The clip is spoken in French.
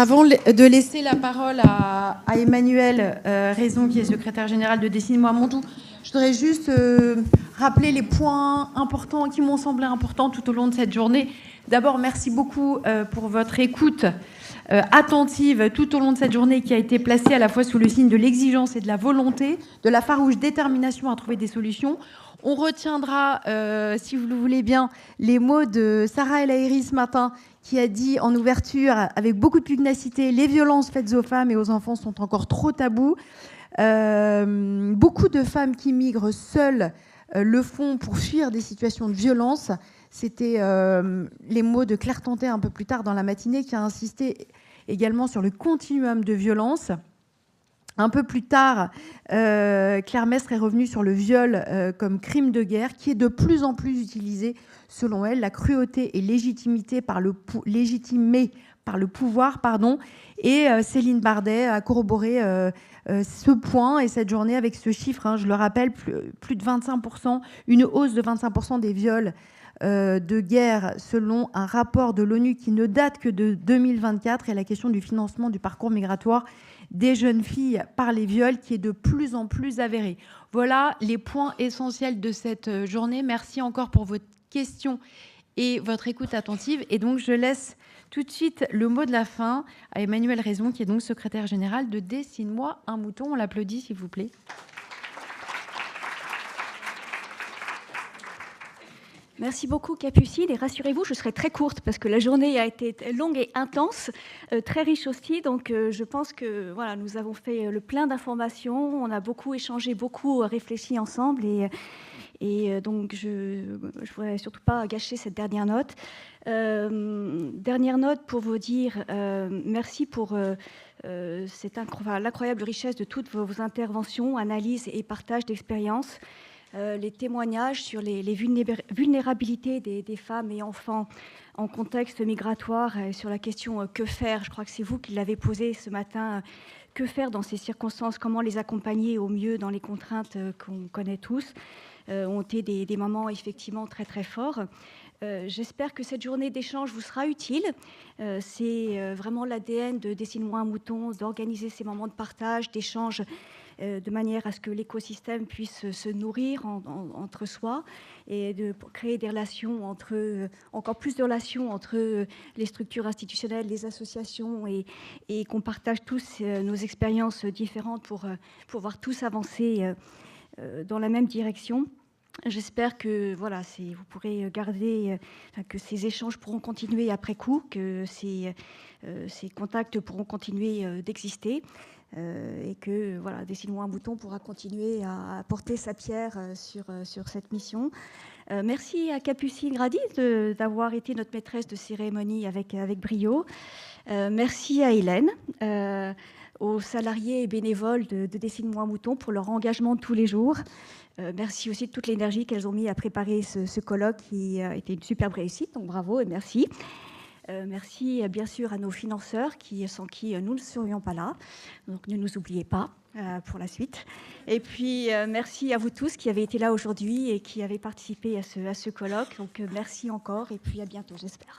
Avant de laisser la parole à Emmanuel Raison, qui est secrétaire général de Dessine-moi mon tout, je voudrais juste rappeler les points importants qui m'ont semblé importants tout au long de cette journée. D'abord, merci beaucoup pour votre écoute attentive tout au long de cette journée qui a été placée à la fois sous le signe de l'exigence et de la volonté, de la farouche détermination à trouver des solutions. On retiendra, si vous le voulez bien, les mots de Sarah El Haïry ce matin, qui a dit en ouverture, avec beaucoup de pugnacité, « Les violences faites aux femmes et aux enfants sont encore trop tabous ». Beaucoup de femmes qui migrent seules le font pour fuir des situations de violence. C'était les mots de Claire Tantet un peu plus tard dans la matinée, qui a insisté également sur le continuum de violence. Un peu plus tard, Claire Mestre est revenue sur le viol comme crime de guerre, qui est de plus en plus utilisé, selon elle, la cruauté est légitimée par le pouvoir. Et Céline Bardet a corroboré ce point et cette journée avec ce chiffre, je le rappelle, plus de 25%, une hausse de 25% des viols de guerre selon un rapport de l'ONU qui ne date que de 2024, et la question du financement du parcours migratoire des jeunes filles par les viols qui est de plus en plus avérée. Voilà les points essentiels de cette journée. Merci encore pour votre question et votre écoute attentive. Et donc, je laisse tout de suite le mot de la fin à Emmanuel Raison, qui est donc secrétaire général de Dessine-moi un mouton. On l'applaudit, s'il vous plaît. Merci beaucoup, Capucine. Et rassurez-vous, je serai très courte parce que la journée a été longue et intense, très riche aussi. Donc, je pense que voilà, nous avons fait le plein d'informations. On a beaucoup échangé, beaucoup réfléchi ensemble. Et donc, je ne voudrais surtout pas gâcher cette dernière note. Dernière note pour vous dire merci pour l'incroyable richesse de toutes vos interventions, analyses et partages d'expériences. Les témoignages sur les vulnérabilités des femmes et enfants en contexte migratoire, et sur la question que faire, je crois que c'est vous qui l'avez posé ce matin, que faire dans ces circonstances, comment les accompagner au mieux dans les contraintes qu'on connaît tous, ont été des moments effectivement très très forts. J'espère que cette journée d'échange vous sera utile. C'est vraiment l'ADN de Dessine-moi un mouton, d'organiser ces moments de partage, d'échange, de manière à ce que l'écosystème puisse se nourrir entre soi et de créer des relations encore plus de relations entre les structures institutionnelles, les associations et qu'on partage tous nos expériences différentes pour pouvoir tous avancer dans la même direction. J'espère que voilà, vous pourrez garder, que ces échanges pourront continuer après coup, que ces contacts pourront continuer d'exister. Et que voilà, Dessine-moi un mouton pourra continuer à porter sa pierre sur cette mission. Merci à Capucine Grady d'avoir été notre maîtresse de cérémonie avec brio. Merci à Hélène, aux salariés et bénévoles de Dessine-moi un mouton pour leur engagement tous les jours. Merci aussi de toute l'énergie qu'elles ont mis à préparer ce colloque qui a été une superbe réussite, donc bravo et merci. Merci bien sûr à nos financeurs sans qui nous ne serions pas là. Donc ne nous oubliez pas pour la suite. Et puis merci à vous tous qui avez été là aujourd'hui et qui avez participé à ce colloque. Donc merci encore et puis à bientôt, j'espère.